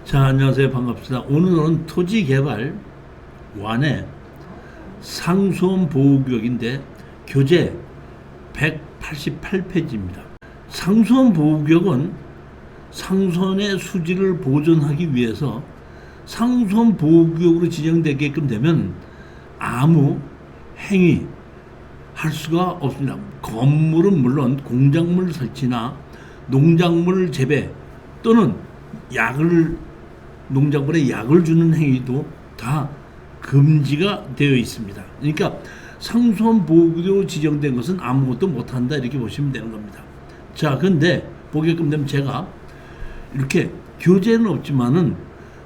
자, 안녕하세요. 반갑습니다. 오늘은 토지개발 완의 상수원 보호구역인데 교재 188페이지입니다. 상수원 보호구역은 상수원의 수질을 보존하기 위해서 상수원 보호구역으로 지정되게끔 되면 아무 행위 할 수가 없습니다. 건물은 물론 공작물 설치나 농작물 재배 또는 농작물에 약을 주는 행위도 다 금지가 되어 있습니다. 그러니까 상수원 보호구역으로 지정된 것은 아무것도 못한다 이렇게 보시면 되는 겁니다. 자, 근데 보게끔 되면 제가 이렇게 교재는 없지만은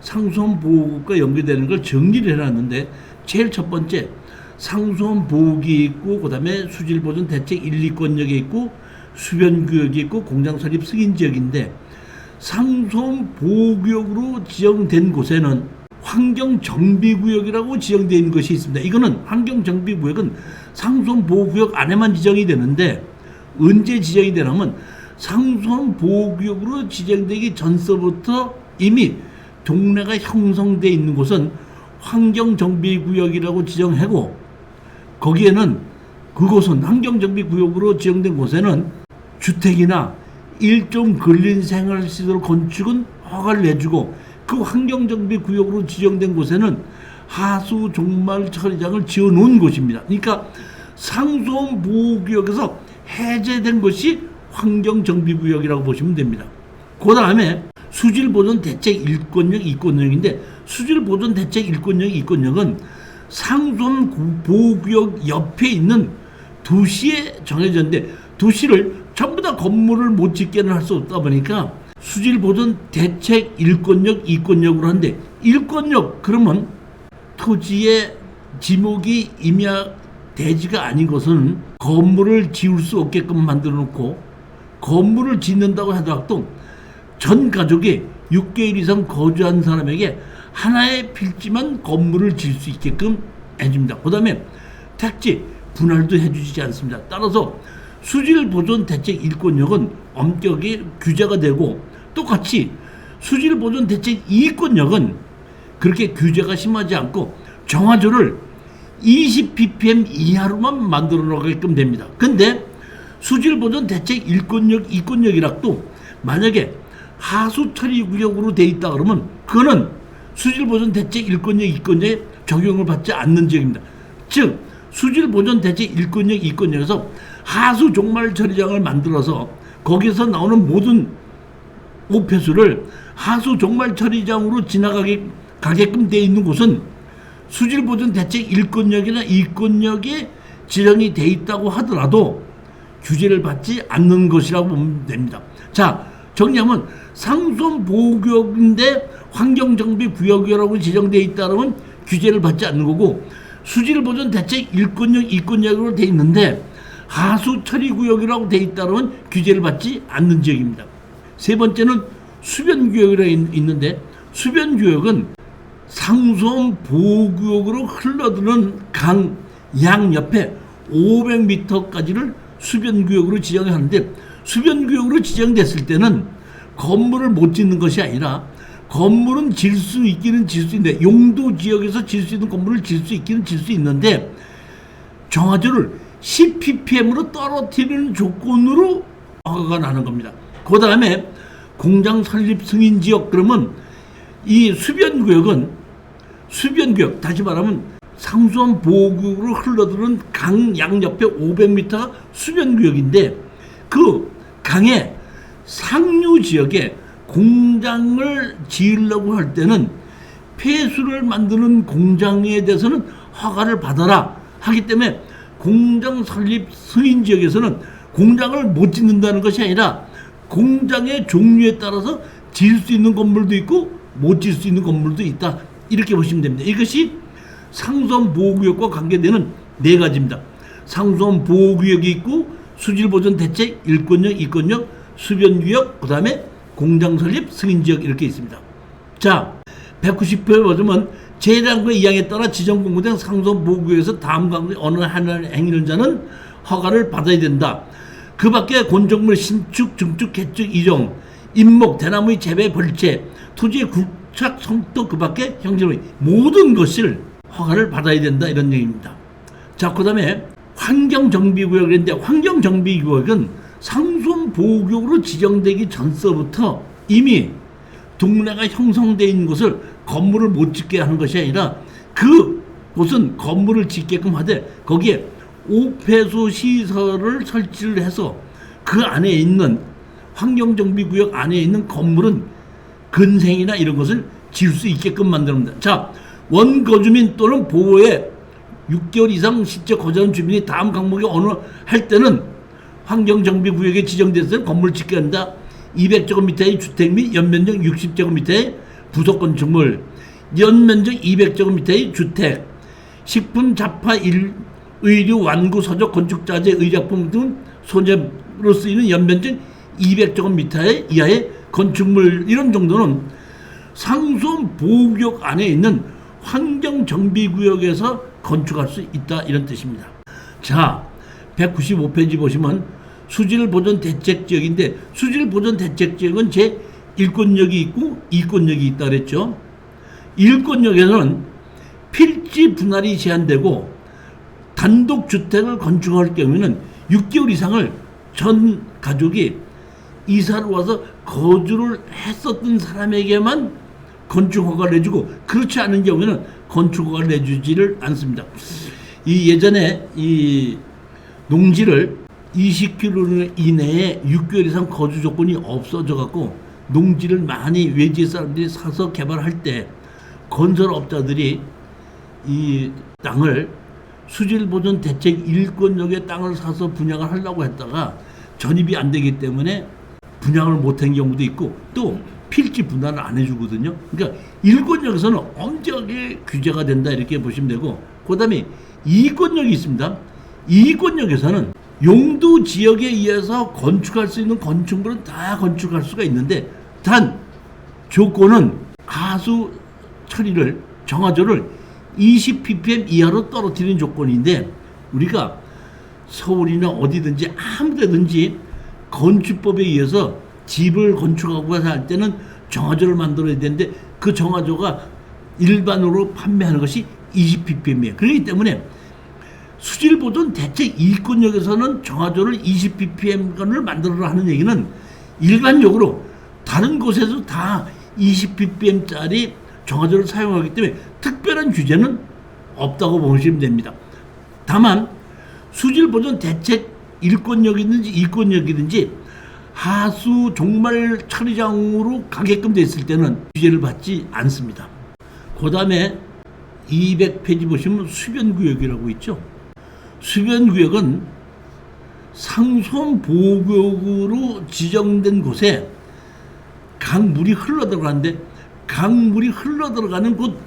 상수원 보호구역과 연계되는 걸 정리를 해놨는데 제일 첫 번째 상수원 보호구역이 있고 그 다음에 수질보존 대책 1, 2권역이 있고 수변구역이 있고 공장 설립 승인지역인데 상수원 보호구역으로 지정된 곳에는 환경정비구역이라고 지정되어 있는 것이 있습니다. 이거는 환경정비구역은 상수원 보호구역 안에만 지정이 되는데 언제 지정이 되냐면 상수원 보호구역으로 지정되기 전서부터 이미 동네가 형성되어 있는 곳은 환경정비구역이라고 지정하고 거기에는 그곳은 환경정비구역으로 지정된 곳에는 주택이나 일종 근린생활시설 건축은 허가를 내주고 그 환경정비구역으로 지정된 곳에는 하수 종말 처리장을 지어놓은 곳입니다. 그러니까 상수원 보호구역에서 해제된 것이 환경정비구역이라고 보시면 됩니다. 그 다음에 수질보존 대책 1권역, 2권역인데 수질보존 대책 1권역, 2권역은 상수원 보호구역 옆에 있는 도시에 정해졌는데 도시를 전부 다 건물을 못 짓게는 할 수 없다 보니까 수질보존 대책 1권역, 2권역으로 하는데 1권역 그러면 토지의 지목이 임야대지가 아닌 것은 건물을 지을 수 없게끔 만들어 놓고 건물을 짓는다고 하더라도 전 가족이 6개월 이상 거주한 사람에게 하나의 필지만 건물을 지을 수 있게끔 해줍니다. 그 다음에 택지 분할도 해주지 않습니다. 따라서 수질보존 대책 1권역은 엄격히 규제가 되고 똑같이 수질보존 대책 2권역은 그렇게 규제가 심하지 않고 정화조를 20ppm 이하로만 만들어 놓게끔 됩니다. 근데 수질보존 대책 1권역, 2권역이라도 만약에 하수처리구역으로 돼 있다 그러면 그거는 수질보존 대책 1권역, 2권역에 적용을 받지 않는 지역입니다. 즉 수질보존 대책 1권역, 2권역에서 하수 종말 처리장을 만들어서 거기서 나오는 모든 오폐수를 하수 종말 처리장으로 가게끔 되어 있는 곳은 수질보존 대책 1권역이나 2권역에 지정이 되어 있다고 하더라도 규제를 받지 않는 것이라고 보면 됩니다. 자, 정리하면 상수원 보호구역인데 환경정비구역이라고 지정되어 있다면 규제를 받지 않는 거고 수질보존 대책 1권역, 2권역으로 되어 있는데 하수처리구역이라고 되어 있다면 규제를 받지 않는 지역입니다. 세 번째는 수변구역이라고 있는데 수변구역은 상수원 보호구역으로 흘러드는 강 양옆에 500m까지를 수변구역으로 지정하는데 수변구역으로 지정됐을 때는 건물을 못 짓는 것이 아니라 건물은 질 수 있기는 질 수 있는데 용도지역에서 질 수 있는 건물을 질 수 있기는 질 수 있는데 정화조를 10ppm으로 떨어뜨리는 조건으로 허가가 나는 겁니다. 그 다음에 공장 설립 승인 지역 그러면 이 수변구역은 수변구역 다시 말하면 상수원 보호구역으로 흘러드는 강 양옆에 500m가 수변구역인데 그 강의 상류 지역에 공장을 지으려고 할 때는 폐수를 만드는 공장에 대해서는 허가를 받아라 하기 때문에 공장 설립 승인 지역에서는 공장을 못 짓는다는 것이 아니라 공장의 종류에 따라서 지을 수 있는 건물도 있고 못 지을 수 있는 건물도 있다 이렇게 보시면 됩니다. 이것이 상수원 보호구역과 관계되는 네 가지입니다. 상수원 보호구역이 있고 수질보존 대책 1권역, 2권역, 수변구역, 그 다음에 공장 설립 승인지역 이렇게 있습니다. 자, 190표에 보면 제1항의 이항에 따라 지정공고된 상수원 보호구역에서 다음과 같은 어느 하나의 행위를 자는 허가를 받아야 된다. 그 밖에 곤종물 신축, 증축, 개축, 이종, 임목, 대나무의 재배, 벌채, 토지의 주차장, 성도 그 밖에 형제의 모든 것을 허가를 받아야 된다 이런 얘기입니다. 자, 그 다음에 환경정비구역인데 환경정비구역은 상수원보호구역으로 지정되기 전서부터 이미 동네가 형성되어 있는 곳을 건물을 못 짓게 하는 것이 아니라 그곳은 건물을 짓게끔 하되 거기에 오폐수 시설을 설치를 해서 그 안에 있는 환경정비구역 안에 있는 건물은 근생이나 이런 것을 지을 수 있게끔 만듭니다. 자, 원거주민 또는 보호에 6개월 이상 실제 거주하는 주민이 다음 항목에 어느 할 때는 환경정비구역에 지정돼서 건물을 짓게 한다. 200제곱미터의 주택 및 연면적 60제곱미터의 부속 건축물, 연면적 200제곱미터의 주택, 식품, 잡화, 의류, 완구, 서적, 건축자재, 의약품 등 소재로 쓰이는 연면적 200제곱미터 이하의 건축물 이런 정도는 상수원 보호구역 안에 있는 환경정비구역에서 건축할 수 있다 이런 뜻입니다. 자, 195페이지 보시면 수질보존대책지역인데 수질보존대책지역은 제 1권역이 있고 2권역이 있다 그랬죠. 1권역에서는 필지 분할이 제한되고 단독주택을 건축할 경우에는 6개월 이상을 전 가족이 이사를 와서 거주를 했었던 사람에게만 건축허가를 내주고 그렇지 않은 경우에는 건축허가를 내주지를 않습니다. 이 예전에 이 농지를 20km 이내에 6개월 이상 거주 조건이 없어져 갖고 농지를 많이 외지 사람들이 사서 개발할 때 건설업자들이 이 땅을 수질보존 대책 1권역의 땅을 사서 분양을 하려고 했다가 전입이 안 되기 때문에 분양을 못한 경우도 있고 또 필지 분할을 안 해주거든요. 그러니까 1권역에서는 엄격하게 규제가 된다 이렇게 보시면 되고 그 다음에 2권역이 있습니다. 2권역에서는 용도 지역에 의해서 건축할 수 있는 건축물은 다 건축할 수가 있는데 단 조건은 하수 처리를 정화조를 20ppm 이하로 떨어뜨리는 조건인데 우리가 서울이나 어디든지 아무 데든지 건축법에 의해서 집을 건축하고 할 때는 정화조를 만들어야 되는데 그 정화조가 일반으로 판매하는 것이 20ppm이에요. 그렇기 때문에 수질보존 대책 2권역에서는 정화조를 20ppm을 만들어라 하는 얘기는 일반적으로 다른 곳에서 다 20ppm짜리 정화조를 사용하기 때문에 특별한 규제는 없다고 보시면 됩니다. 다만 수질보존 대책 1권역이든지 2권역이든지 하수 종말 처리장으로 가게끔 됐을 때는 규제를 받지 않습니다. 그 다음에 200페이지 보시면 수변구역이라고 있죠. 수변구역은 상수원 보호구역으로 지정된 곳에 강물이 흘러들어가는데 강물이 흘러들어가는 곳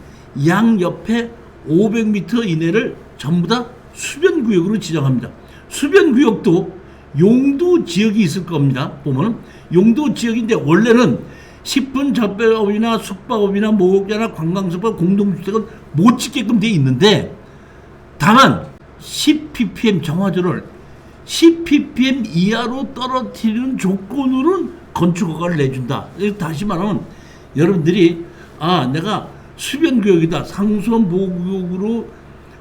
양옆에 500m 이내를 전부 다 수변구역으로 지정합니다. 수변구역도 용도 지역이 있을 겁니다. 보면 용도 지역인데 원래는 식품 접배업이나 숙박업이나 목욕자나 관광숙박 공동주택은 못 짓게끔 돼 있는데 다만 10ppm 정화조를 10ppm 이하로 떨어뜨리는 조건으로는 건축허가를 내준다. 다시 말하면 여러분들이 내가 수변구역이다. 상수원 보호구역으로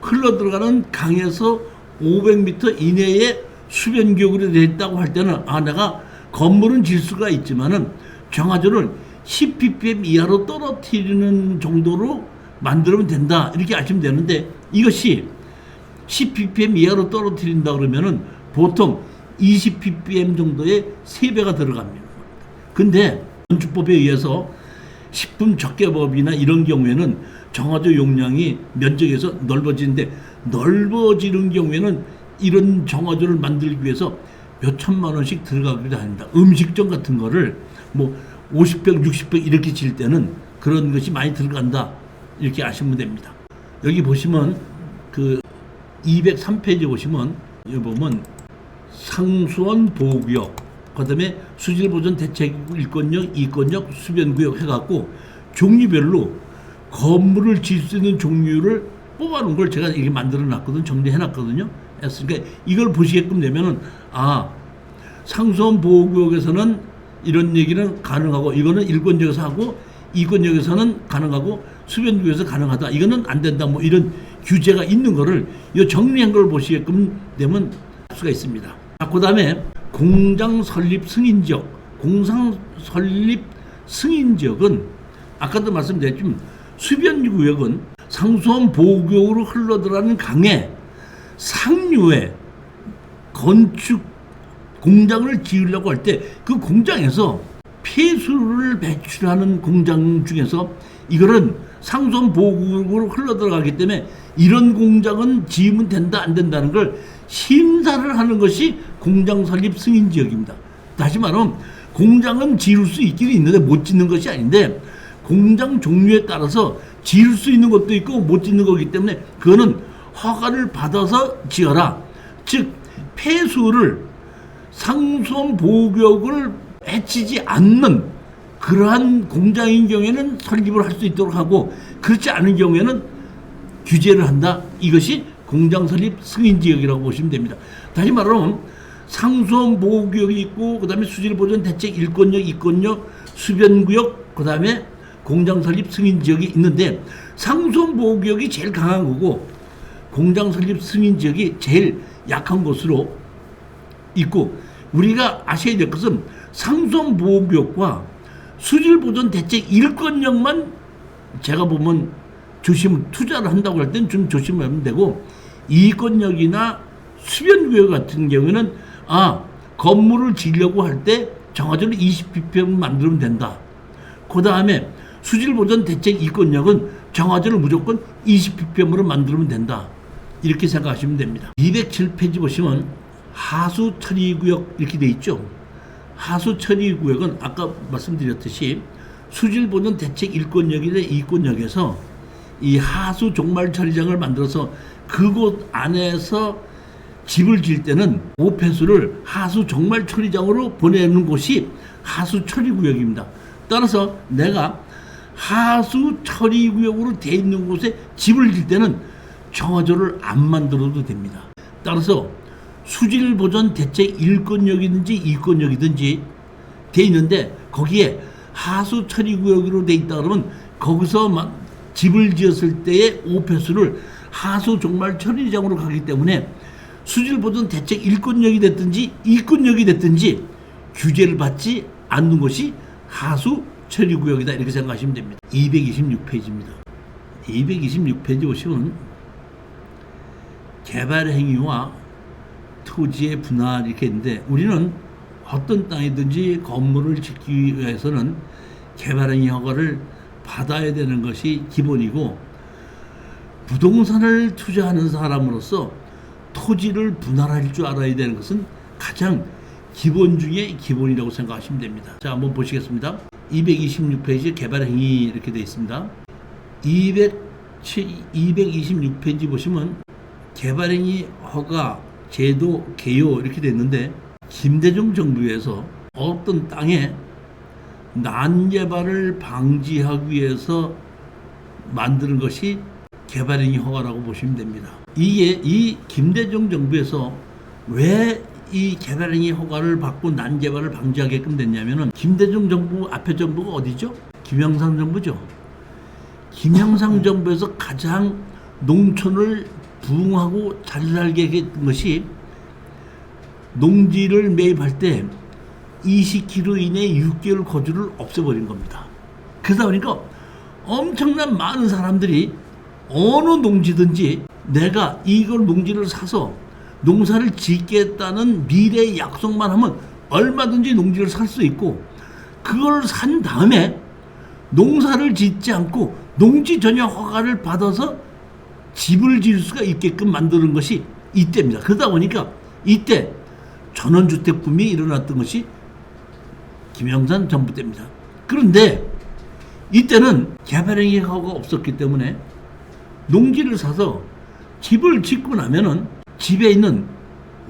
흘러들어가는 강에서 500m 이내에 수변구역으로 됐다고 할 때는 내가 건물은 질 수가 있지만은 정화조를 10ppm 이하로 떨어뜨리는 정도로 만들면 된다. 이렇게 아시면 되는데 이것이 10ppm 이하로 떨어뜨린다 그러면은 보통 20ppm 정도의 3배가 들어갑니다. 근데 건축법에 의해서 식품적개법이나 이런 경우에는 정화조 용량이 면적에서 넓어지는데 넓어지는 경우에는 이런 정화조를 만들기 위해서 몇 천만 원씩 들어가기도 합니다. 음식점 같은 거를 뭐 50평, 60평 이렇게 질 때는 그런 것이 많이 들어간다. 이렇게 아시면 됩니다. 여기 보시면 그 203페이지 보시면 여기 보면 상수원 보호구역, 그 다음에 수질보존 대책 1권역, 2권역, 수변구역 해갖고 종류별로 건물을 지을 수 있는 종류를 뽑아놓은 걸 제가 이렇게 만들어 놨거든요. 정리해 놨거든요. 그러니까 이걸 보시게끔 되면은 상수원 보호구역에서는 이런 얘기는 가능하고 이거는 1권역에서 하고 이권역에서는 가능하고 수변구에서 가능하다. 이거는 안 된다. 뭐 이런 규제가 있는 거를 이 정리한 걸 보시게끔 되면 할 수가 있습니다. 그 다음에 공장 설립 승인 지역. 공장 설립 승인 지역은 아까도 말씀드렸지만 수변구역은 상수원 보호구역으로 흘러들어가는 강의 상류에 건축 공장을 지으려고 할 때 그 공장에서 폐수를 배출하는 공장 중에서 이거는 상수원 보호구역으로 흘러들어가기 때문에 이런 공장은 지으면 된다 안 된다는 걸 심사를 하는 것이 공장 설립 승인 지역입니다. 다시 말하면 공장은 지을 수 있기는 있는데 못 짓는 것이 아닌데 공장 종류에 따라서 지을 수 있는 것도 있고 못 짓는 거기 때문에 그거는 허가를 받아서 지어라. 즉 폐수를 상수원 보호구역을 해치지 않는 그러한 공장인 경우에는 설립을 할 수 있도록 하고 그렇지 않은 경우에는 규제를 한다. 이것이 공장 설립 승인 지역이라고 보시면 됩니다. 다시 말하면 상수원 보호구역이 있고 그 다음에 수질보전 대책 1권역, 2권역, 수변구역 그 다음에 공장 설립 승인 지역이 있는데 상수원 보호구역이 제일 강한 거고 공장 설립 승인 지역이 제일 약한 곳으로 있고 우리가 아셔야 될 것은 상수원 보호구역과 수질보전 대책 1권역만 제가 보면 투자를 한다고 할 땐 좀 조심하면 되고 2권역이나 수변구역 같은 경우에는 건물을 지으려고 할 때 정화조를 20ppm 만들면 된다. 그 다음에 수질보전 대책 2권역은 정화조를 무조건 20ppm으로 만들면 된다. 이렇게 생각하시면 됩니다. 207페이지 보시면 하수 처리구역 이렇게 돼 있죠. 하수 처리구역은 아까 말씀드렸듯이 수질보전 대책 1권역이나 2권역에서 이 하수 종말 처리장을 만들어서 그곳 안에서 집을 지을 때는 오폐수를 하수 종말 처리장으로 보내는 곳이 하수 처리구역입니다. 따라서 내가 하수 처리구역으로 되어 있는 곳에 집을 지을 때는 정화조를 안 만들어도 됩니다. 따라서 수질보전 대책 1권역이든지 2권역이든지 돼 있는데 거기에 하수 처리구역으로 돼 있다 그러면 거기서 집을 지었을 때의 오폐수를 하수 종말 처리장으로 가기 때문에 수질보전 대책 1권역이 됐든지 2권역이 됐든지 규제를 받지 않는 것이 하수 처리구역이다. 이렇게 생각하시면 됩니다. 226페이지입니다. 226페이지 보시면 개발행위와 토지의 분할 이렇게 있는데 우리는 어떤 땅이든지 건물을 짓기 위해서는 개발행위 허가를 받아야 되는 것이 기본이고 부동산을 투자하는 사람으로서 토지를 분할할 줄 알아야 되는 것은 가장 기본 중에 기본이라고 생각하시면 됩니다. 자, 한번 보시겠습니다. 226페이지 개발행위 이렇게 되어 있습니다. 226페이지 보시면 개발행위 허가 제도 개요 이렇게 됐는데 김대중 정부에서 어떤 땅에 난개발을 방지하기 위해서 만드는 것이 개발행위 허가라고 보시면 됩니다. 이게 이 김대중 정부에서 왜 이 개발행위 허가를 받고 난개발을 방지하게끔 됐냐면은 김대중 정부 앞에 정부가 어디죠? 김영삼 정부죠. 김영삼 정부에서 가장 농촌을 부흥하고 잘 살게 했던 것이 농지를 매입할 때 20km 이내 6개월 거주를 없애버린 겁니다. 그러다 보니까 엄청난 많은 사람들이 어느 농지든지 내가 이걸 농지를 사서 농사를 짓겠다는 미래의 약속만 하면 얼마든지 농지를 살 수 있고 그걸 산 다음에 농사를 짓지 않고 농지 전용 허가를 받아서 집을 지을 수가 있게끔 만드는 것이 이때입니다. 그러다 보니까 이때 전원주택 붐이 일어났던 것이 김영삼 정부 때입니다. 그런데 이때는 개발행위 허가가 없었기 때문에 농지를 사서 집을 짓고 나면은 집에 있는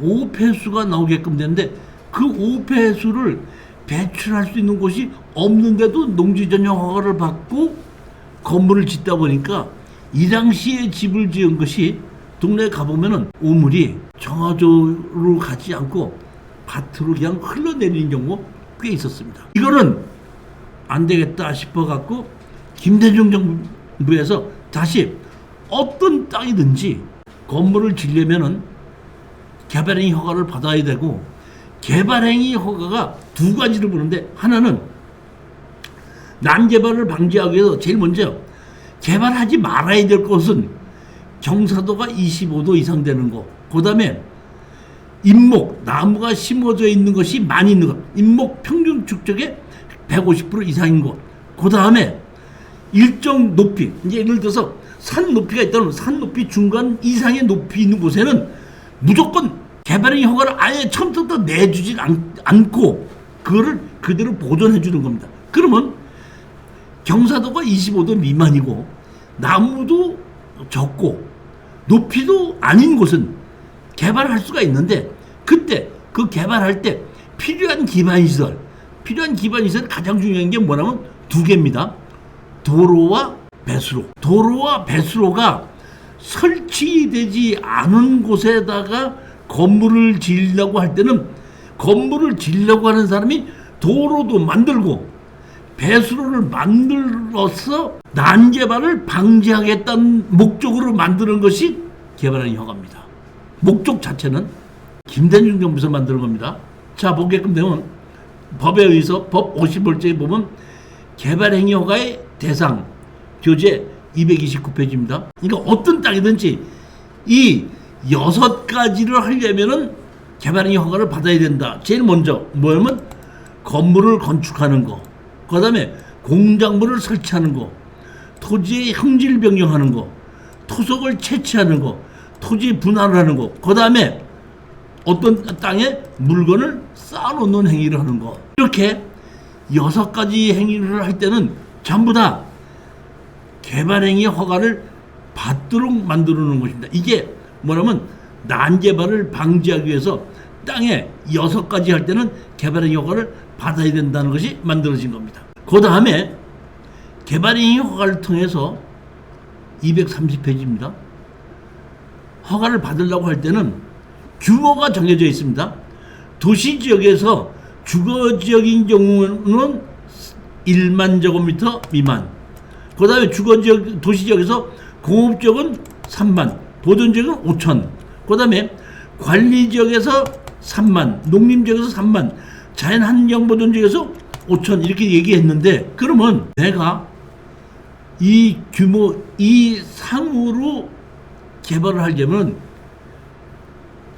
오폐수가 나오게끔 되는데 그 오폐수를 배출할 수 있는 곳이 없는데도 농지 전용 허가를 받고 건물을 짓다 보니까 이 당시에 집을 지은 것이 동네에 가보면은 우물이 정화조로 가지 않고 밭으로 그냥 흘러내리는 경우가 꽤 있었습니다. 이거는 안 되겠다 싶어 갖고 김대중 정부에서 다시 어떤 땅이든지 건물을 지려면은 개발행위 허가를 받아야 되고, 개발행위 허가가 두 가지를 보는데, 하나는 난개발을 방지하기 위해서 제일 먼저 개발하지 말아야 될 곳은 경사도가 25도 이상 되는 거, 그 다음에 인목, 나무가 심어져 있는 것이 많이 있는 것, 인목 평균 축적의 150% 이상인 것, 그 다음에 일정 높이, 이제 예를 들어서 산 높이가 있다면 산 높이 중간 이상의 높이 있는 곳에는 무조건 개발행위 허가를 아예 처음부터 내주지 않고 그거를 그대로 보존해 주는 겁니다. 그러면 경사도가 25도 미만이고 나무도 적고 높이도 아닌 곳은 개발할 수가 있는데, 그때 그 개발할 때 필요한 기반시설 가장 중요한 게 뭐냐면 두 개입니다. 도로와 배수로. 도로와 배수로가 설치되지 않은 곳에다가 건물을 지으려고 할 때는, 건물을 지으려고 하는 사람이 도로도 만들고 배수로를 만들어서 난개발을 방지하겠다는 목적으로 만드는 것이 개발행위 허가입니다. 목적 자체는 김대중 정부에서 만드는 겁니다. 자, 보게끔 되면 법에 의해서 법 50월째에 보면 개발행위 허가의 대상 교재 229페이지입니다. 그러니까 어떤 땅이든지 이 6가지를 하려면은 개발행위 허가를 받아야 된다. 제일 먼저 뭐냐면 건물을 건축하는 거, 그 다음에 공작물을 설치하는 거, 토지의 형질 변경하는 거, 토속을 채취하는 거, 토지 분할을 하는 거, 그 다음에 어떤 땅에 물건을 쌓아놓는 행위를 하는 거, 이렇게 6가지 행위를 할 때는 전부 다 개발행위 허가를 받도록 만들어 놓은 것입니다. 이게 뭐냐면 난개발을 방지하기 위해서 땅에 6가지 할 때는 개발행위 허가를 받아야 된다는 것이 만들어진 겁니다. 그 다음에 개발행위 허가를 통해서 230페이지입니다. 허가를 받으려고 할 때는 규모가 정해져 있습니다. 도시지역에서 주거지역인 경우는 1만 제곱미터 미만, 그 다음에 주거지역, 도시지역에서 공업지역은 3만, 보존지역은 5천, 그 다음에 관리지역에서 3만, 농림지역에서 3만, 자연환경보존지역에서 5천, 이렇게 얘기했는데, 그러면 내가 이 규모, 이 상으로 개발을 하려면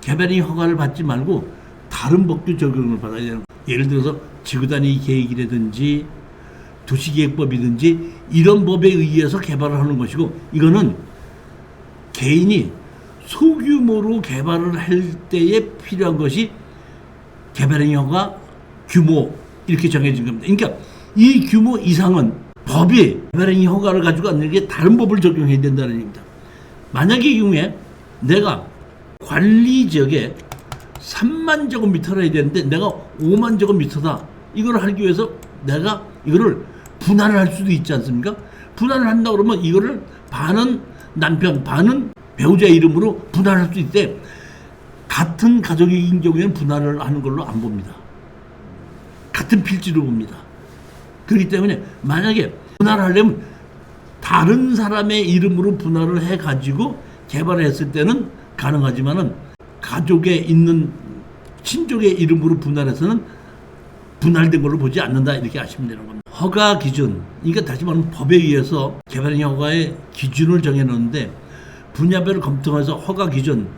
개발행위 허가를 받지 말고 다른 법규 적용을 받아야 되는 거예요. 예를 들어서 지구단위 계획이라든지 도시계획법이든지 이런 법에 의해서 개발을 하는 것이고, 이거는 개인이 소규모로 개발을 할 때에 필요한 것이 개발행위 허가 규모, 이렇게 정해진 겁니다. 그러니까 이 규모 이상은 법이 개발행위 허가를 가지고 안 되는 게 다른 법을 적용해야 된다는 얘기입니다. 만약에 이 경우에 내가 관리지역에 3만 제곱미터를 해야 되는데 내가 5만 제곱미터다, 이걸 하기 위해서 내가 이거를 분할을 할 수도 있지 않습니까? 분할을 한다 그러면 이거를 반은 남편, 반은 배우자 이름으로 분할할 수 있대. 같은 가족인 경우에는 분할을 하는 걸로 안 봅니다. 같은 필지로 봅니다. 그렇기 때문에 만약에 분할을 하려면 다른 사람의 이름으로 분할을 해가지고 개발을 했을 때는 가능하지만은 가족에 있는 친족의 이름으로 분할해서는 분할된 걸로 보지 않는다, 이렇게 아시면 되는 겁니다. 허가 기준, 그러니까 다시 말하면 법에 의해서 개발행위 허가의 기준을 정해놓는데, 분야별을 검토해서 허가 기준,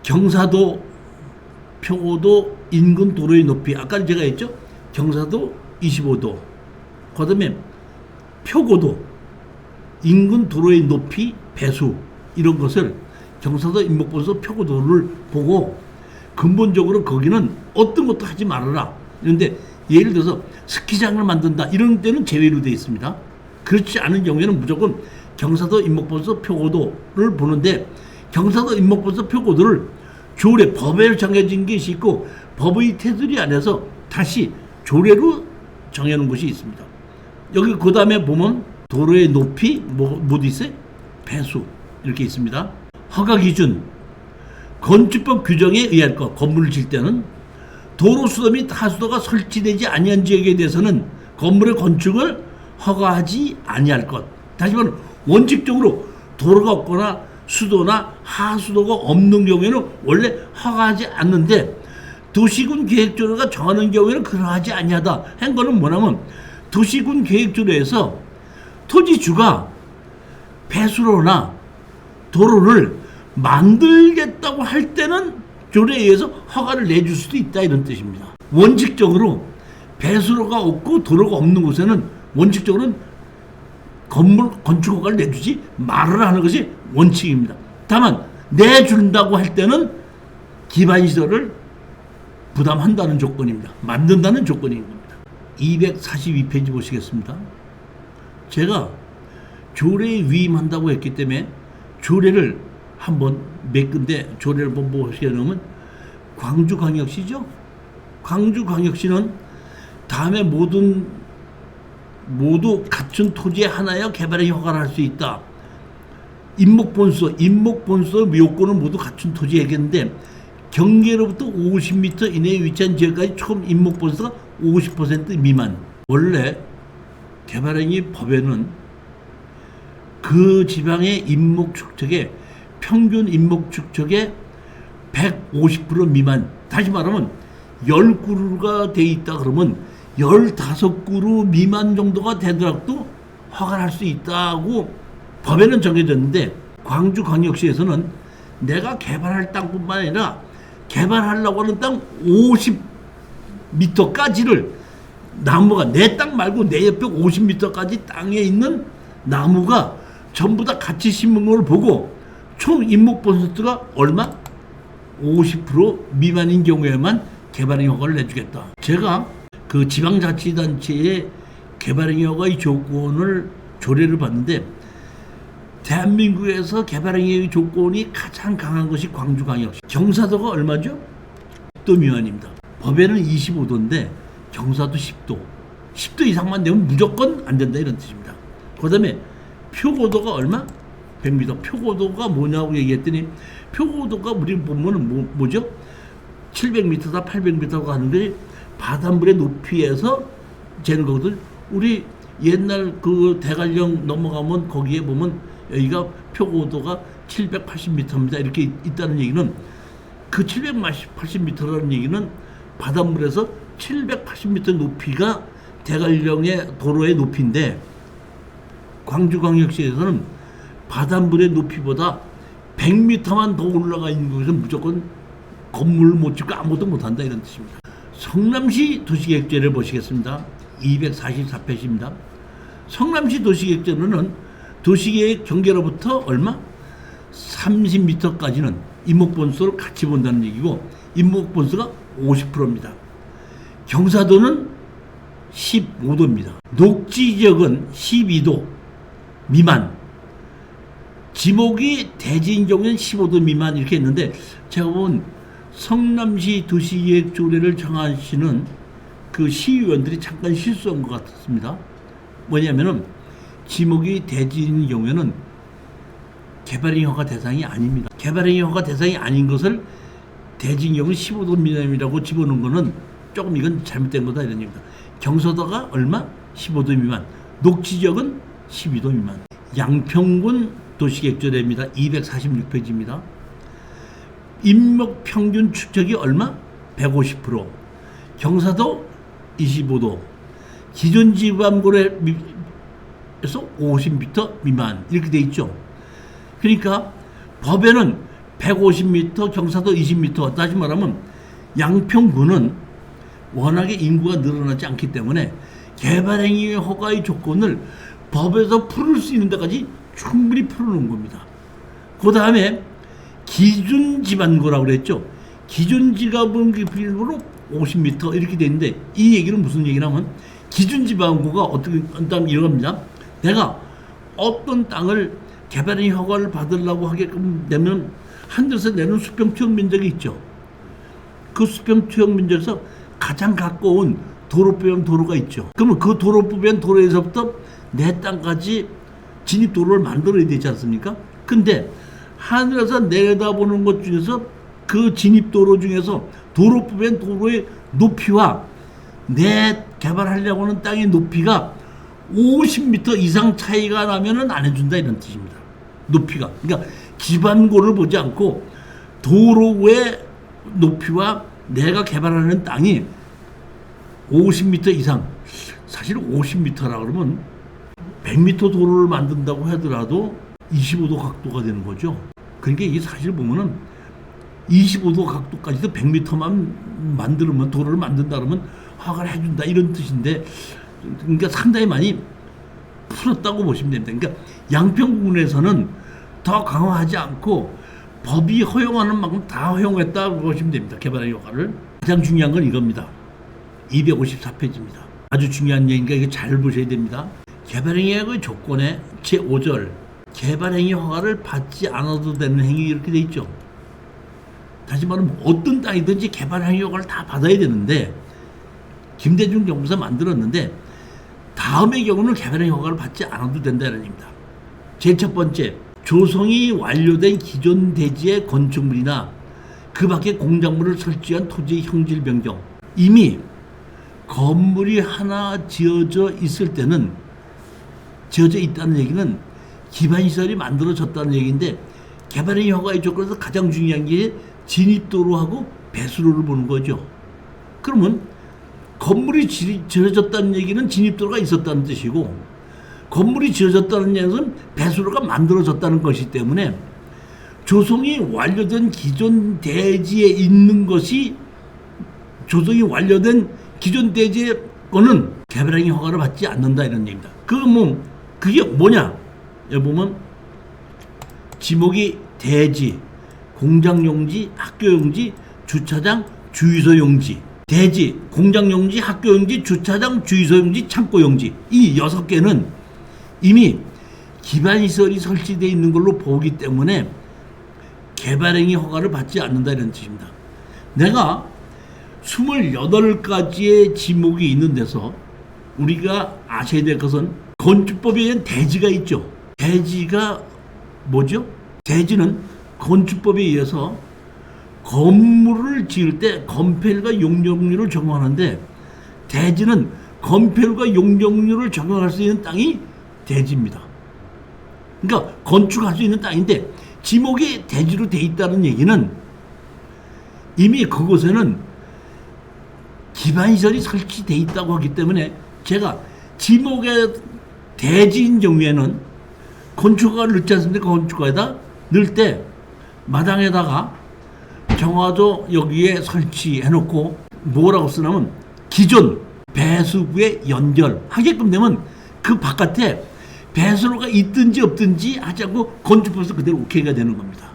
경사도, 표고도, 인근 도로의 높이, 아까 제가 했죠? 경사도 25도, 그 다음에 표고도, 인근 도로의 높이, 배수, 이런 것을 경사도, 인목보수, 표고도를 보고 근본적으로 거기는 어떤 것도 하지 말아라. 그런데 예를 들어서 스키장을 만든다, 이런 때는 제외로 되어 있습니다. 그렇지 않은 경우에는 무조건 경사도, 인목보수, 표고도를 보는데, 경사도, 인목보수, 표고도를 조례, 법에 정해진 것이 있고 법의 테두리 안에서 다시 조례로 정해놓은 것이 있습니다. 여기 그 다음에 보면 도로의 높이, 뭐도 있어요? 배수, 이렇게 있습니다. 허가 기준, 건축법 규정에 의할 것, 건물을 질 때는 도로 수도 및 하수도가 설치되지 아니한 지역에 대해서는 건물의 건축을 허가하지 아니할 것. 다시 말하면 원칙적으로 도로가 없거나 수도나 하수도가 없는 경우에는 원래 허가하지 않는데 도시군 계획조례가 정하는 경우에는 그러하지 아니하다 한 거는 뭐냐면 도시군 계획조례에서 토지주가 배수로나 도로를 만들겠다고 할 때는 조례에 의해서 허가를 내줄 수도 있다 이런 뜻입니다. 원칙적으로 배수로가 없고 도로가 없는 곳에는 원칙적으로는 건물 건축 허가를 내주지 말아라 하는 것이 원칙입니다. 다만 내준다고 할 때는 기반시설을 부담한다는 조건입니다. 만든다는 조건인 겁니다. 242페이지 보시겠습니다. 제가 조례에 위임한다고 했기 때문에 조례를 한번 몇 군데 조례를 한번 보시려면 광주광역시죠. 광주광역시는 다음에 모두 갖춘 토지에 하나여 개발에 허가를 할 수 있다. 임목본소 요건은 모두 갖춘 토지 얘기했는데 경계로부터 50m 이내에 위치한 지역까지 총 임목본수가 50% 미만. 원래 개발행위 법에는 그 지방의 임목축척의 평균 임목축척의 150% 미만. 다시 말하면 10그루가 돼 있다 그러면 15그루 미만 정도가 되더라도 허가를 할 수 있다고 법에는 정해졌는데 광주광역시에서는 내가 개발할 땅뿐만 아니라 개발하려고 하는 땅 50m까지를 나무가 내 땅 말고 내 옆에 50m까지 땅에 있는 나무가 전부 다 같이 심은 걸 보고 총 임목번수가 얼마? 50% 미만인 경우에만 개발행 허가를 내주겠다. 제가 그 지방자치단체의 개발행 허가의 조건을 조례를 봤는데 대한민국에서 개발행위의 조건이 가장 강한 것이 광주광역시. 경사도가 얼마죠? 10도 미만입니다. 법에는 25도인데 경사도 10도. 10도 이상만 되면 무조건 안 된다 이런 뜻입니다. 그 다음에 표고도가 얼마? 100m. 표고도가 뭐냐고 얘기했더니 표고도가 우리 보면은 뭐죠? 700m다 800m가 하는데 바닷물의 높이에서 재는 거거든. 우리 옛날 그 대관령 넘어가면 거기에 보면 여기가 표고도가 780m입니다. 이렇게 있다는 얘기는 그 780m라는 얘기는 바닷물에서 780m 높이가 대관령의 도로의 높이인데 광주광역시에서는 바닷물의 높이보다 100m만 더 올라가 있는 곳에서 무조건 건물을 못 짓고 아무것도 못한다 이런 뜻입니다. 성남시 도시계획조례를 보시겠습니다. 244페이지입니다. 성남시 도시계획조례는 도시계획 경계로부터 얼마? 30m까지는 임목본수를 같이 본다는 얘기고 임목본수가 50%입니다. 경사도는 15도입니다. 녹지지역은 12도 미만, 지목이 대지인 경우는 15도 미만 이렇게 했는데 제가 본 성남시 도시계획 조례를 정하시는 그 시의원들이 잠깐 실수한 것 같습니다. 뭐냐면은 지목이 대지인 경우에는 개발행위 허가 대상이 아닙니다. 개발행위 허가 대상이 아닌 것을 대지인 경우 15도 미만이라고 집어넣은 거는 조금 이건 잘못된 거다 이런 얘기입니다. 경사도가 얼마? 15도 미만. 녹지지역은 12도 미만. 양평군 도시계획조례입니다. 246페이지입니다. 임목 평균 축척이 얼마? 150%. 경사도 25도. 기존 지방고래에서 50m 미만 이렇게 돼 있죠. 그러니까 법에는 150m, 경사도 20m. 다시 말하면 양평군은 워낙에 인구가 늘어나지 않기 때문에 개발행위 허가의 조건을 법에서 풀을 수 있는 데까지 충분히 풀어놓은 겁니다. 그 다음에 기준지방고라고 그랬죠. 기준지방으로 50m 이렇게 돼 있는데 이 얘기는 무슨 얘기냐면 기준지방고가 어떻게 한다면 이런 겁니다. 내가 어떤 땅을 개발행위 허가를 받으려고 하게끔 되면 하늘에서 내는 수평투영 면적이 있죠. 그 수평투영 면적에서 가장 가까운 도로변 도로가 있죠. 그러면 그 도로변 도로에서부터 내 땅까지 진입도로를 만들어야 되지 않습니까? 근데 하늘에서 내려다보는 것 중에서 그 진입도로 중에서 도로변 도로의 높이와 내 개발하려고 하는 땅의 높이가 50m 이상 차이가 나면은 안 해준다 이런 뜻입니다. 높이가. 그러니까 기반고를 보지 않고 도로의 높이와 내가 개발하는 땅이 50m 이상, 사실 50m라 그러면 100m 도로를 만든다고 하더라도 25도 각도가 되는 거죠. 그러니까 이게 사실 보면은 25도 각도까지도 100m만 만들면, 도로를 만든다 그러면 허가를 해준다 이런 뜻인데, 그러니까 상당히 많이 풀었다고 보시면 됩니다. 그러니까 양평군에서는 더 강화하지 않고 법이 허용하는 만큼 다 허용했다고 보시면 됩니다. 개발의 효과를. 가장 중요한 건 이겁니다. 254페이지입니다. 아주 중요한 얘기니까 이거 잘 보셔야 됩니다. 개발행위의 조건에 제5절 개발행위 허가를 받지 않아도 되는 행위 이렇게 돼 있죠. 다시 말하면 어떤 땅이든지 개발행위 허가를 다 받아야 되는데 김대중 정부에서 만들었는데 다음의 경우는 개발행위 허가를 받지 않아도 된다는 얘기입니다. 제일 첫 번째, 조성이 완료된 기존 대지의 건축물이나 그 밖에 공작물을 설치한 토지의 형질 변경. 이미 건물이 하나 지어져 있을 때는, 지어져 있다는 얘기는 기반시설이 만들어졌다는 얘기인데, 개발행위 허가의 조건에서 가장 중요한 게 진입도로하고 배수로를 보는 거죠. 그러면 건물이 지어졌다는 얘기는 진입도로가 있었다는 뜻이고, 건물이 지어졌다는 얘기는 배수로가 만들어졌다는 것이기 때문에 조성이 완료된 기존 대지에 있는 것이, 조성이 완료된 기존 대지의 거는 개발행위 허가를 받지 않는다 이런 얘기입니다. 그게 뭐냐? 여기 보면 지목이 대지, 공장용지, 학교용지, 주차장, 주유소용지. 대지, 공장용지, 학교용지, 주차장, 주유소용지, 창고용지. 이 6개는 이미 기반시설이 설치되어 있는 걸로 보기 때문에 개발행위 허가를 받지 않는다 이런 뜻입니다. 내가 28가지의 지목이 있는 데서 우리가 아셔야 될 것은 건축법에 의한 대지가 있죠. 대지가 뭐죠? 대지는 건축법에 의해서 건물을 지을 때 건폐율과 용적률을 적용하는데, 대지는 건폐율과 용적률을 적용할 수 있는 땅이 대지입니다. 그러니까 건축할 수 있는 땅인데 지목이 대지로 돼 있다는 얘기는 이미 그곳에는 기반시설이 설치돼 있다고 하기 때문에, 제가 지목의 대지인 경우에는 건축허가를 넣지 않습니까? 건축허가에다 넣을 때 마당에다가 정화조 여기에 설치해놓고 뭐라고 쓰냐면 기존 배수구에 연결하게끔 되면 그 바깥에 배수로가 있든지 없든지 하지 않고 건축법에서 그대로 오케이가 되는 겁니다.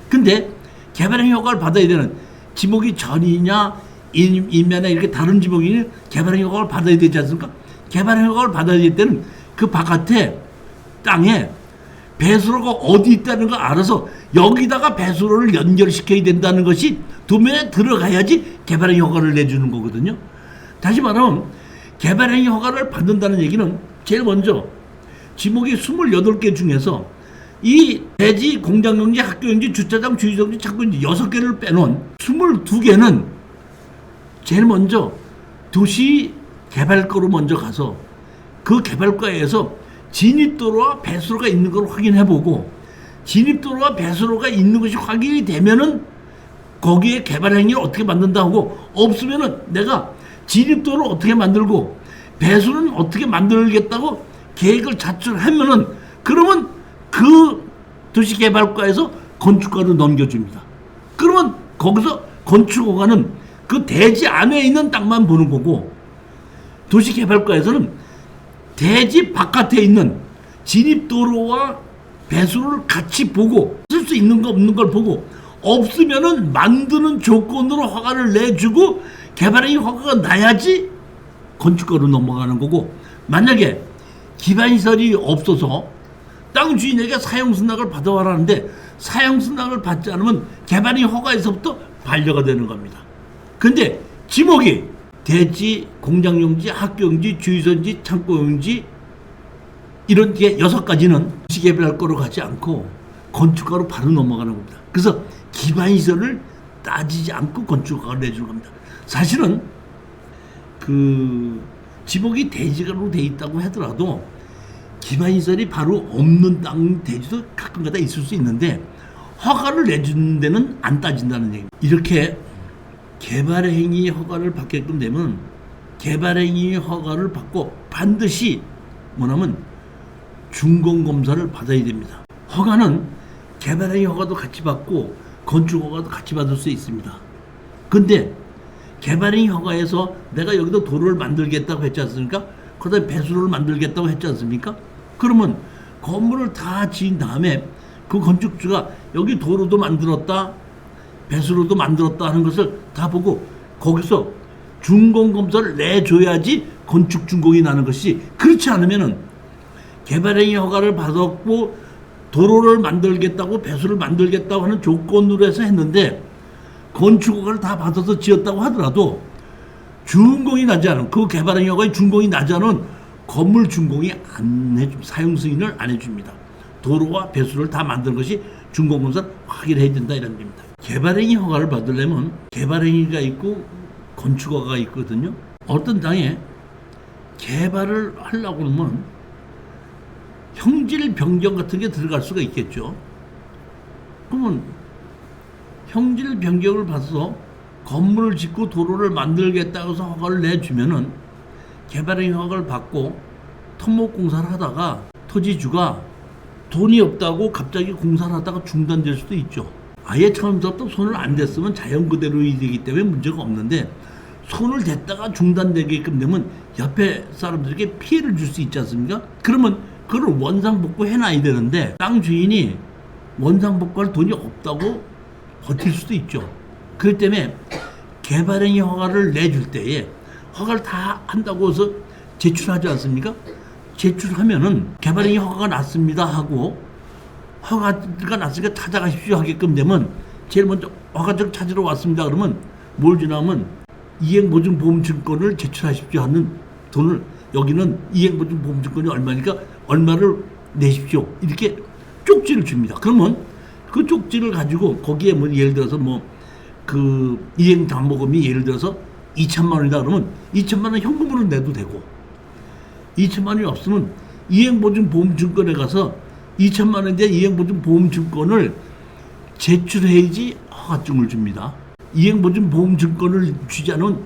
근데 개발행위 허가를 받아야 되는 지목이 전이냐 인면에 이렇게 다른 지목이 개발행위 허가를 받아야 되지 않습니까? 개발행위 허가를 받아야 될 때는 그 바깥에 땅에 배수로가 어디 있다는 걸 알아서 여기다가 배수로를 연결시켜야 된다는 것이 도면에 들어가야지 개발행위 허가를 내주는 거거든요. 다시 말하면 개발행위 허가를 받는다는 얘기는 제일 먼저 지목이 28개 중에서 이 대지, 공장용지, 학교용지, 주차장, 주유소용지, 창고용지 6개를 빼놓은 22개는 제일 먼저 도시 개발과로 먼저 가서 그 개발과에서 진입도로와 배수로가 있는 걸 확인해보고, 진입도로와 배수로가 있는 것이 확인이 되면은 거기에 개발행위를 어떻게 만든다 하고, 없으면은 내가 진입도로를 어떻게 만들고 배수로는 어떻게 만들겠다고 계획을 자출하면은, 그러면 그 도시개발과에서 건축가로 넘겨줍니다. 그러면 거기서 건축허가는 그 대지 안에 있는 땅만 보는 거고, 도시개발과에서는 대지 바깥에 있는 진입도로와 배수로를 같이 보고, 쓸 수 있는 거 없는 걸 보고, 없으면은 만드는 조건으로 허가를 내주고 개발행위 허가가 나야지 건축가로 넘어가는 거고, 만약에 기반시설이 없어서 땅 주인에게 사용승낙을 받아와라는데 사용승낙을 받지 않으면 개발행위 허가에서부터 반려가 되는 겁니다. 근데 지목이 대지, 공장용지, 학교용지, 주유소용지, 창고용지 이런 게 6가지는 도시개발 거로 가지 않고 건축가로 바로 넘어가는 겁니다. 그래서 기반시설을 따지지 않고 건축가를 내주는 겁니다. 사실은 그 지목이 대지가로 돼 있다고 하더라도 기반시설이 바로 없는 땅 대지도 가끔가다 있을 수 있는데 허가를 내주는 데는 안 따진다는 얘기입니다. 이렇게 개발행위 허가를 받게끔 되면 개발행위 허가를 받고 반드시 뭐냐면 준공검사를 받아야 됩니다. 허가는 개발행위 허가도 같이 받고 건축 허가도 같이 받을 수 있습니다. 근데 개발행위 허가에서 내가 여기다 도로를 만들겠다고 했지 않습니까? 그다음에 배수로를 만들겠다고 했지 않습니까? 그러면 건물을 다 지은 다음에 그 건축주가 여기 도로도 만들었다, 배수로도 만들었다 하는 것을 다 보고 거기서 준공검사를 내줘야지 건축 준공이 나는 것이, 그렇지 않으면은 개발행위 허가를 받았고 도로를 만들겠다고 배수를 만들겠다고 하는 조건으로 해서 했는데 건축 허가를 다 받아서 지었다고 하더라도 준공이 나지 않은, 그 개발행위 허가의 준공이 나지 않은 건물 준공이 안 해줍니다. 사용 승인을 안 해줍니다. 도로와 배수를 다 만든 것이 준공검사 확인해야 된다 이런 겁니다. 개발행위 허가를 받으려면 개발행위가 있고 건축 허가가 있거든요. 어떤 땅에 개발을 하려고 그러면 형질 변경 같은 게 들어갈 수가 있겠죠. 그러면 형질 변경을 받아서 건물을 짓고 도로를 만들겠다고 해서 허가를 내주면은 개발행위 허가를 받고 토목공사를 하다가 토지주가 돈이 없다고 갑자기 공사를 하다가 중단될 수도 있죠. 아예 처음부터 손을 안 댔으면 자연 그대로 되기 때문에 문제가 없는데 손을 댔다가 중단되게끔 되면 옆에 사람들에게 피해를 줄 수 있지 않습니까? 그러면 그걸 원상복구 해놔야 되는데 땅 주인이 원상복구할 돈이 없다고 버틸 수도 있죠. 그렇기 때문에 개발행위 허가를 내줄 때에 허가를 다 한다고 해서 제출하지 않습니까? 제출하면은 개발행위 허가가 났습니다 하고 허가가 났으니까 찾아가십시오 하게끔 되면 제일 먼저 허가증 찾으러 왔습니다 그러면 뭘 주냐면 이행보증보험증권을 제출하십시오 하는 돈을, 여기는 이행보증보험증권이 얼마니까 얼마를 내십시오 이렇게 쪽지를 줍니다. 그러면 그 쪽지를 가지고 거기에 뭐 예를 들어서 뭐 그 이행담보금이 예를 들어서 2천만 원이다 그러면 2천만 원 현금으로 내도 되고 2천만 원이 없으면 이행보증보험증권에 가서 2천만 원에 대한 이행보증보험증권을 제출해야지 허가증을 줍니다. 이행보증보험증권을 주지 않으면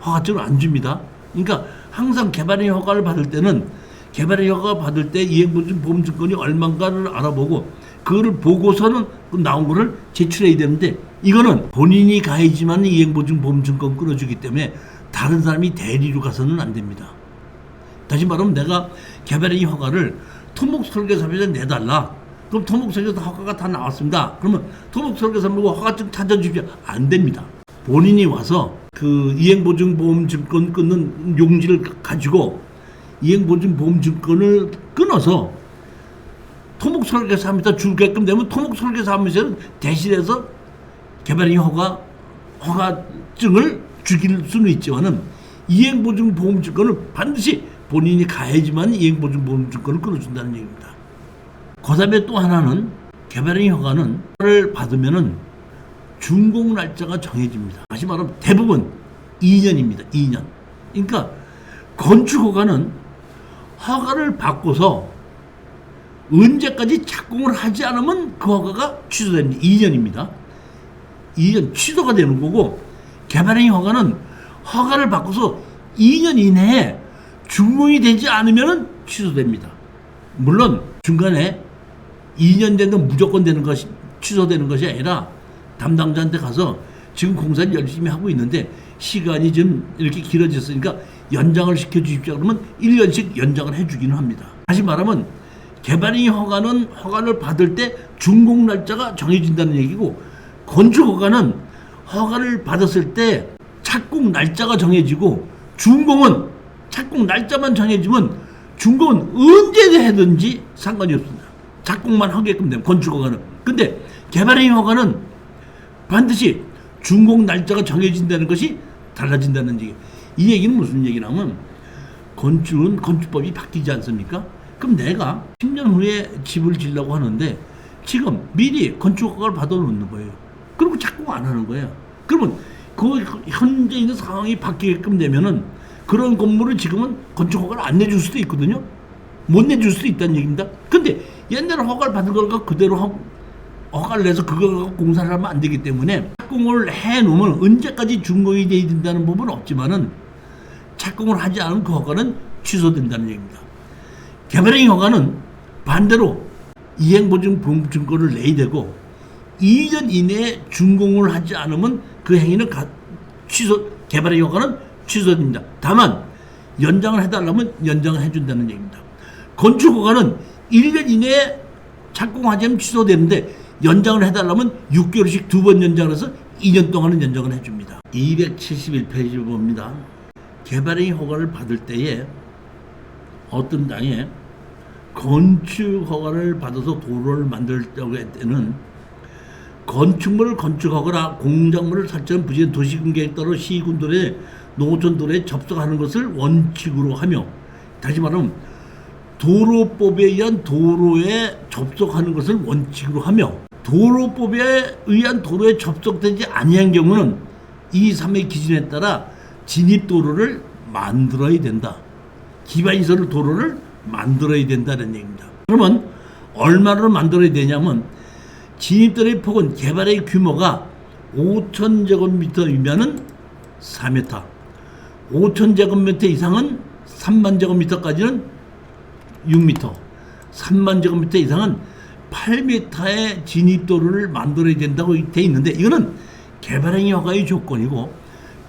허가증을 안 줍니다. 그러니까 항상 개발행위 허가를 받을 때는 개발행위 허가 받을 때 이행보증보험증권이 얼마인가를 알아보고 그거를 보고서는 나온 거를 제출해야 되는데 이거는 본인이 가야지만 이행보증보험증권 끊어주기 때문에 다른 사람이 대리로 가서는 안 됩니다. 다시 말하면 내가 개발행위 허가를 토목설계사업에 내달라. 그럼 토목설계사 허가가 다 나왔습니다. 그러면 토목설계사업하고 허가증 찾아주십시오. 안 됩니다. 본인이 와서 그 이행보증보험증권 끊는 용지를 가지고 이행보증보험증권을 끊어서 토목설계사업에다 주게끔 되면 토목설계사업에서는 대신해서 개발행위 허가증을 주길 수는 있지만은 이행보증보험증권을 반드시 본인이 가야지만 이행보증보험증권을 끊어준다는 얘기입니다. 그 다음에 또 하나는 개발행위 허가를 받으면은 준공 날짜가 정해집니다. 다시 말하면 대부분 2년입니다. 2년. 그러니까 건축 허가는 허가를 받고서 언제까지 착공을 하지 않으면 그 허가가 취소됩니다. 2년입니다. 2년 취소가 되는 거고 개발행위 허가는 허가를 받고서 2년 이내에 준공이 되지 않으면 취소됩니다. 물론 중간에 2년 되면 무조건 되는 것이 취소되는 것이 아니라 담당자한테 가서 지금 공사를 열심히 하고 있는데 시간이 좀 이렇게 길어졌으니까 연장을 시켜주십시오. 그러면 1년씩 연장을 해주기는 합니다. 다시 말하면 개발행위 허가는 허가를 받을 때 준공 날짜가 정해진다는 얘기고 건축 허가는 허가를 받았을 때 착공 날짜가 정해지고 준공은 착공 날짜만 정해지면 준공은 언제 해든지 상관이 없습니다. 착공만 하게끔 되면 건축 허가는. 근데 개발행위 허가는 반드시 준공 날짜가 정해진다는 것이 달라진다는 얘기. 이 얘기는 무슨 얘기냐면 건축은 건축법이 바뀌지 않습니까? 그럼 내가 10년 후에 집을 지으려고 하는데 지금 미리 건축 허가를 받아 놓는 거예요. 그리고 착공 안 하는 거예요. 그러면 그 현재 있는 상황이 바뀌게끔 되면은 그런 건물을 지금은 건축허가를 안 내줄 수도 있거든요. 못 내줄 수도 있다는 얘기입니다. 근데 옛날에 허가를 받은 걸 그대로 허가를 내서 그거 공사를 하면 안 되기 때문에 착공을 해놓으면 언제까지 준공이 돼야 된다는 법은 없지만은 착공을 하지 않으면 그 허가는 취소된다는 얘기입니다. 개발행위 허가는 반대로 이행보증증권을 내야 되고 2년 이내에 준공을 하지 않으면 그 행위는 개발행위 허가는 취소됩니다. 다만 연장을 해달라면 연장을 해준다는 얘기입니다. 건축허가는 1년 이내에 착공하지 않으면 취소되는데 연장을 해달라면 6개월씩 2번 연장을 해서 2년 동안은 연장을 해줍니다. 271페이지 봅니다. 개발행위 허가를 받을 때에 어떤 땅에 건축허가를 받아서 도로를 만들려고 할 때는 건축물을 건축하거나 공작물을 설치한 부지의 도시군계획 따라 시군도로에 농어촌도로에 접속하는 것을 원칙으로 하며, 다시 말하면 도로법에 의한 도로에 접속하는 것을 원칙으로 하며, 도로법에 의한 도로에 접속되지 아니한 경우는 2, 3의 기준에 따라 진입도로를 만들어야 된다. 기반시설 도로를 만들어야 된다는 얘기입니다. 그러면 얼마로 만들어야 되냐면 진입도로의 폭은 개발의 규모가 5,000제곱미터이면은 4m, 5,000제곱미터 이상은 30,000제곱미터까지는 6m, 30,000제곱미터 이상은 8m의 진입도로를 만들어야 된다고 되어 있는데, 이거는 개발행위 허가의 조건이고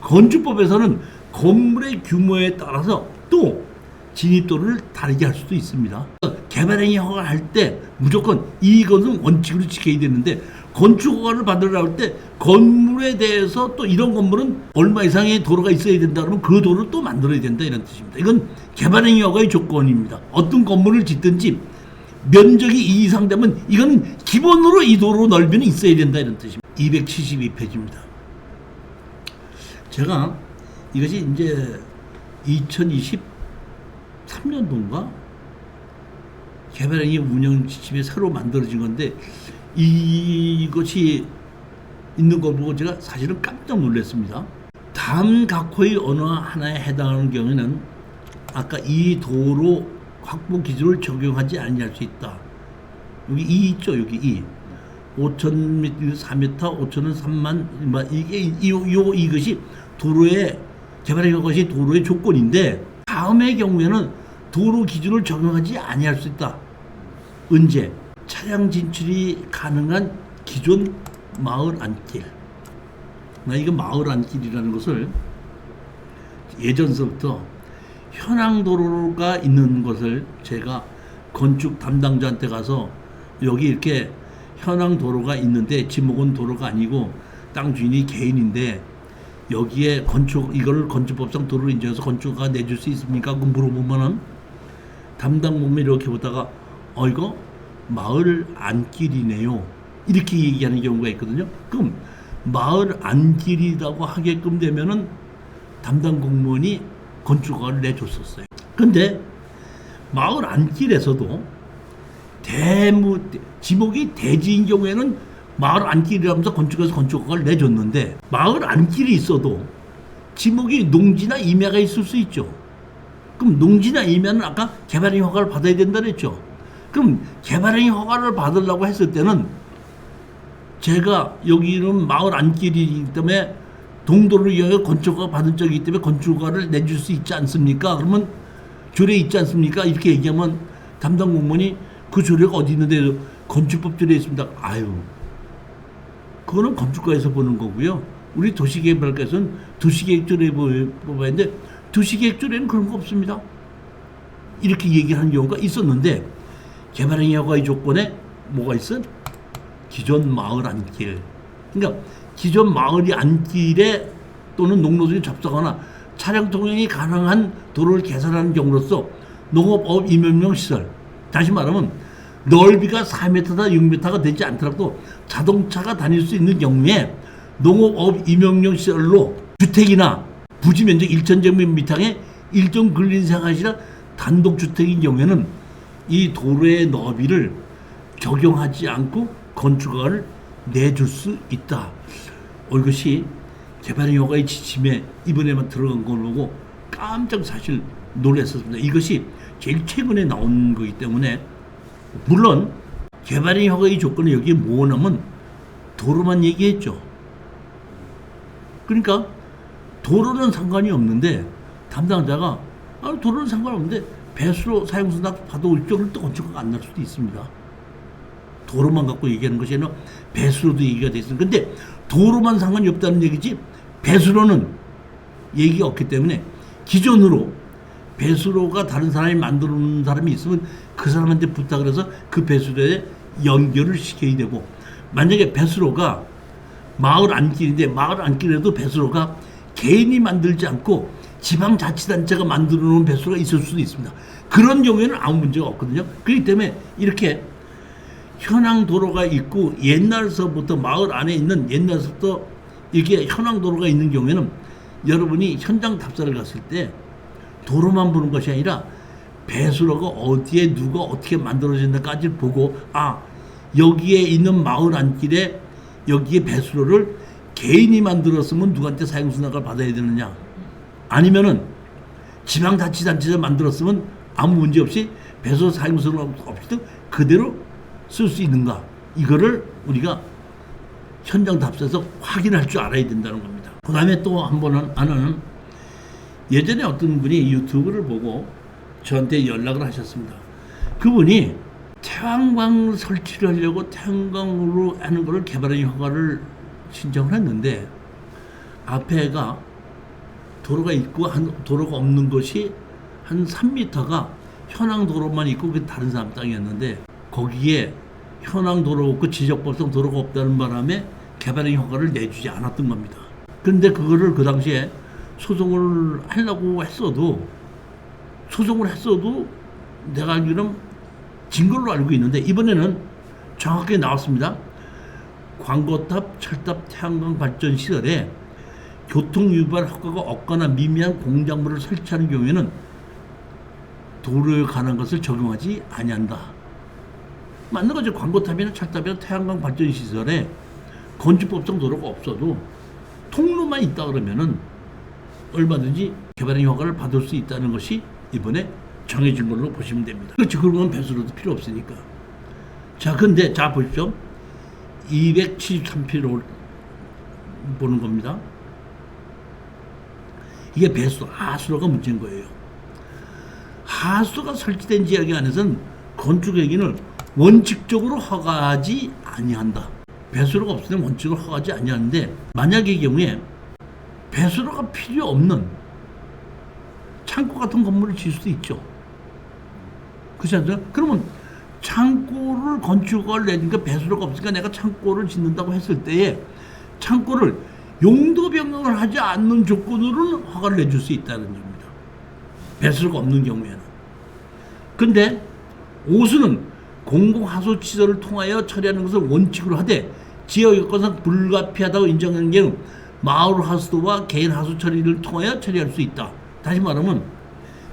건축법에서는 건물의 규모에 따라서 또 진입도로를 다르게 할 수도 있습니다. 개발행위 허가를 할 때 무조건 이것은 원칙으로 지켜야 되는데, 건축허가를 받으려고 할 때 건물에 대해서 또 이런 건물은 얼마 이상의 도로가 있어야 된다 그러면 그 도로를 또 만들어야 된다, 이런 뜻입니다. 이건 개발행위 허가의 조건입니다. 어떤 건물을 짓든지 면적이 2 이상 되면 이건 기본으로 이 도로 넓이는 있어야 된다, 이런 뜻입니다. 272페이지입니다. 제가 이것이 이제 2023년도인가 개발행위 운영 지침이 새로 만들어진 건데, 이것이 있는 거 보고 제가 사실은 깜짝 놀랐습니다. 다음 각호의 어느 하나에 해당하는 경우에는 아까 이 도로 확보 기준을 적용하지 아니할 수 있다. 여기 2 있죠, 여기 2. 5,000m, 4m, 5,000은 3만, 이것이 도로의, 개발행위 것이 도로의 조건인데, 다음의 경우에는 도로 기준을 적용하지 아니할 수 있다. 언제? 차량 진출이 가능한 기존 마을 안길. 이거 마을 안길이라는 것을 예전서부터 현황 도로가 있는 것을 제가 건축 담당자한테 가서 여기 이렇게 현황 도로가 있는데 지목은 도로가 아니고 땅 주인이 개인인데 여기에 이걸 건축법상 도로로 인정해서 건축가 내줄 수 있습니까? 그 물어보면은 담당공무원이 이렇게 보다가 이거 마을 안길이네요, 이렇게 얘기하는 경우가 있거든요. 그럼 마을 안길이라고 하게끔 되면은 담당 공무원이 건축허가를 내줬었어요. 근데 마을 안길에서도 지목이 대지인 경우에는 마을 안길이라면서 건축에서 건축허가를 내줬는데, 마을 안길이 있어도 지목이 농지나 임야가 있을 수 있죠. 그럼 농지나 임야는 아까 개발행위 허가를 받아야 된다 그랬죠. 그럼 개발행위 허가를 받으려고 했을 때는 제가 여기는 마을 안길이기 때문에 동도를 이용해 건축허가 받은 적이 있기 때문에 건축허가를 내줄 수 있지 않습니까? 그러면 조례 있지 않습니까? 이렇게 얘기하면 담당 공무원이 그 조례가 어디 있는데 건축법 조례에 있습니다. 그거는 건축가에서 보는 거고요. 우리 도시개발과에서는 도시계획조례 뽑아야 하는데 도시계획조례는 그런 거 없습니다. 이렇게 얘기하는 경우가 있었는데, 개발행위 허가의 조건에 뭐가 있어? 기존 마을 안길. 그러니까 기존 마을 안길에 또는 농로중에 접속하거나 차량 통행이 가능한 도로를 개설하는 경우로서 농업업 임용용 시설, 다시 말하면 넓이가 4m다 6m가 되지 않더라도 자동차가 다닐 수 있는 경우에 농업업 임용용 시설로 주택이나 부지 면적 1,000제곱미터의 일정 근린 생활시라 단독주택인 경우에는 이 도로의 너비를 적용하지 않고 건축허가를 내줄 수 있다. 이것이 개발행위 허가의 지침에 이번에만 들어간 걸 보고 깜짝 사실 놀랐었습니다. 이것이 제일 최근에 나온 거기 때문에 물론 개발의 허가의 조건이 여기에 뭐냐면 도로만 얘기했죠. 그러니까 도로는 상관이 없는데 담당자가 도로는 상관없는데 배수로 사용수납 받아올 쪽으로 또 건축가가 안 날 수도 있습니다. 도로만 갖고 얘기하는 것이 아니라 배수로도 얘기가 돼 있습니다. 근데 도로만 상관이 없다는 얘기지 배수로는 얘기가 없기 때문에 기존으로 배수로가 다른 사람이 만들어 놓은 사람이 있으면 그 사람한테 부탁을 해서 그 배수로에 연결을 시켜야 되고, 만약에 배수로가 마을 안길인데 마을 안길에도 배수로가 개인이 만들지 않고 지방자치단체가 만들어 놓은 배수로가 있을 수도 있습니다. 그런 경우에는 아무 문제가 없거든요. 그렇기 때문에 이렇게 현황 도로가 있고 옛날서부터 마을 안에 있는 옛날서부터 이렇게 현황 도로가 있는 경우에는 여러분이 현장 답사를 갔을 때 도로만 보는 것이 아니라 배수로가 어디에 누가 어떻게 만들어진다까지 보고 여기에 있는 마을 안길에 여기에 배수로를 개인이 만들었으면 누구한테 사용수납을 받아야 되느냐, 아니면은 지방자치단체에서 만들었으면 아무 문제 없이 배수로 사용수납 없이 그대로 쓸 수 있는가, 이거를 우리가 현장 답사에서 확인할 줄 알아야 된다는 겁니다. 그 다음에 또 한 번은 하나는 예전에 어떤 분이 유튜브를 보고 저한테 연락을 하셨습니다. 그분이 태양광 설치를 하려고 태양광으로 하는 것을 개발의 허가를 신청을 했는데 앞에가 도로가 있고 도로가 없는 것이 한 3m가 현황 도로만 있고 그 다른 사람 땅이었는데 거기에 현황 도로 없고 지적법상 도로가 없다는 바람에 개발의 허가를 내주지 않았던 겁니다. 그런데 그거를 그 당시에 소송을 하려고 했어도 내가 알기로는 진 걸로 알고 있는데 이번에는 정확하게 나왔습니다. 광고탑, 철탑, 태양광 발전 시설에 교통 유발 허가가 없거나 미미한 공작물을 설치하는 경우에는 도로에 관한 것을 적용하지 아니한다. 맞는 거죠. 광고탑이나 철탑이나 태양광 발전 시설에 건축법상 도로가 없어도 통로만 있다 그러면은 얼마든지 개발의 허가를 받을 수 있다는 것이 이번에 정해진 걸로 보시면 됩니다. 그렇지. 그러면 배수로도 필요 없으니까. 자, 근데 자 보십시오. 273필을 보는 겁니다. 이게 배수, 하수로가 문제인 거예요. 하수가 설치된 지역 안에서는 건축 행위를 원칙적으로 허가하지 아니한다. 배수로가 없으면 원칙으로 허가하지 아니하는데 만약의 경우에 배수로가 필요 없는 창고 같은 건물을 지을 수도 있죠. 그렇지 않습니까? 그러면 창고를 건축을 내니까 배수로가 없으니까 내가 창고를 짓는다고 했을 때에 창고를 용도 변경을 하지 않는 조건으로는 허가를 내줄 수 있다는 겁니다. 배수로가 없는 경우에는. 근데 오수는 공공하수시설을 통하여 처리하는 것을 원칙으로 하되 지역 여건상 불가피하다고 인정하는 경우 마을 하수도와 개인 하수 처리를 통하여 처리할 수 있다. 다시 말하면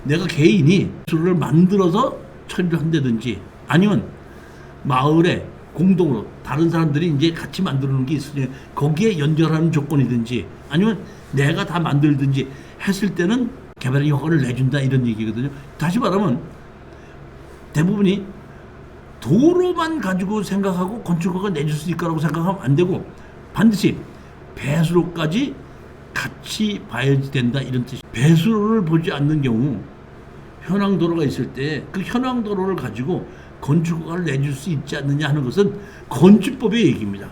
내가 개인이 배수로를 만들어서 처리를 한다든지 아니면 마을에 공동으로 다른 사람들이 이제 같이 만들어 놓은 게 있으니 거기에 연결하는 조건이든지 아니면 내가 다 만들든지 했을 때는 개발의 허가를 내준다 이런 얘기거든요. 다시 말하면 대부분이 도로만 가지고 생각하고 건축허가 내줄 수 있다고 생각하면 안 되고 반드시 배수로까지 같이 봐야 된다 이런 뜻이. 배수로를 보지 않는 경우 현황 도로가 있을 때 그 현황 도로를 가지고 건축허가를 내줄 수 있지 않느냐 하는 것은 건축법의 얘기입니다.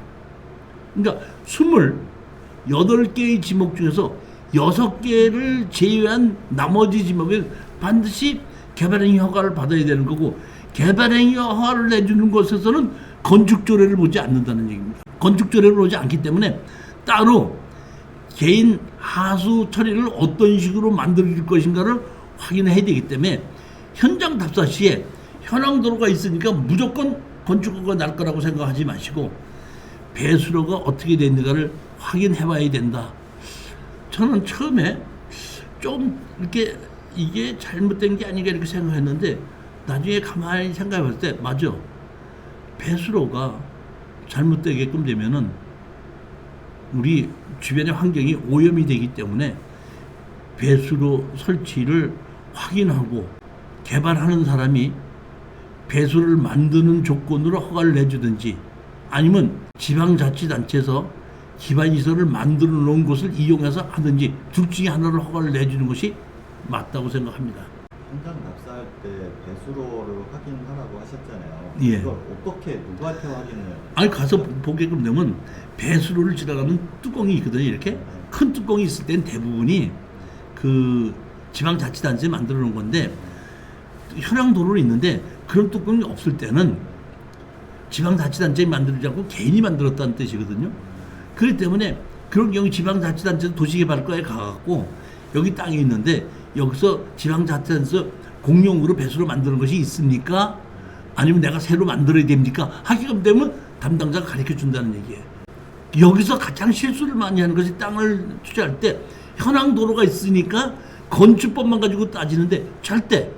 그러니까 28개의 지목 중에서 6개를 제외한 나머지 지목은 반드시 개발행위 허가를 받아야 되는 거고 개발행위 허가를 내주는 곳에서는 건축조례를 보지 않는다는 얘기입니다. 건축조례를 보지 않기 때문에 따로 개인 하수 처리를 어떤 식으로 만들 것인가를 확인해야 되기 때문에 현장 답사 시에 현황 도로가 있으니까 무조건 건축허가 날 거라고 생각하지 마시고 배수로가 어떻게 되는가를 확인해 봐야 된다. 저는 처음에 좀 이렇게 이게 잘못된 게 아닌가 이렇게 생각했는데 나중에 가만히 생각해 봤을 때 맞아. 배수로가 잘못되게끔 되면은 우리 주변의 환경이 오염이 되기 때문에 배수로 설치를 확인하고 개발하는 사람이 배수를 만드는 조건으로 허가를 내주든지 아니면 지방자치단체에서 기반시설을 만들어 놓은 곳을 이용해서 하든지 둘 중에 하나를 허가를 내주는 것이 맞다고 생각합니다. 현장 답사할 때 배수로를 확인하라고 하셨잖아요. 예. 이걸 어떻게 누구한테 확인을? 아니 가서 보게끔 되면 배수로를 지나가는 뚜껑이 있거든요. 이렇게 큰 뚜껑이 있을 땐 대부분이 그 지방자치단체에 만들어 놓은 건데 현황 도로로 있는데 그런 뚜껑이 없을 때는 지방자치단체에 만들지 않고 개인이 만들었다는 뜻이거든요. 그렇기 때문에 그런 경우 지방자치단체 도시개발과에 가갖고 여기 땅이 있는데 여기서 지방자치단체에서 공용으로 배수로 만드는 것이 있습니까? 아니면 내가 새로 만들어야 됩니까? 하게끔 되면 담당자가 가르쳐 준다는 얘기예요. 여기서 가장 실수를 많이 하는 것이 땅을 투자할 때 현황 도로가 있으니까 건축법만 가지고 따지는데 절대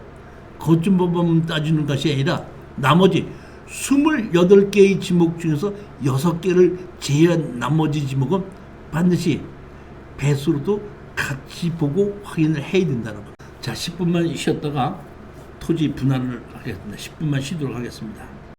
건축법만 따지는 것이 아니라 나머지 28개의 지목 중에서 6개를 제외한 나머지 지목은 반드시 배수로도 같이 보고 확인을 해야 된다는 것. 자, 10분만 쉬었다가 토지 분할을 하겠습니다. 10분만 쉬도록 하겠습니다.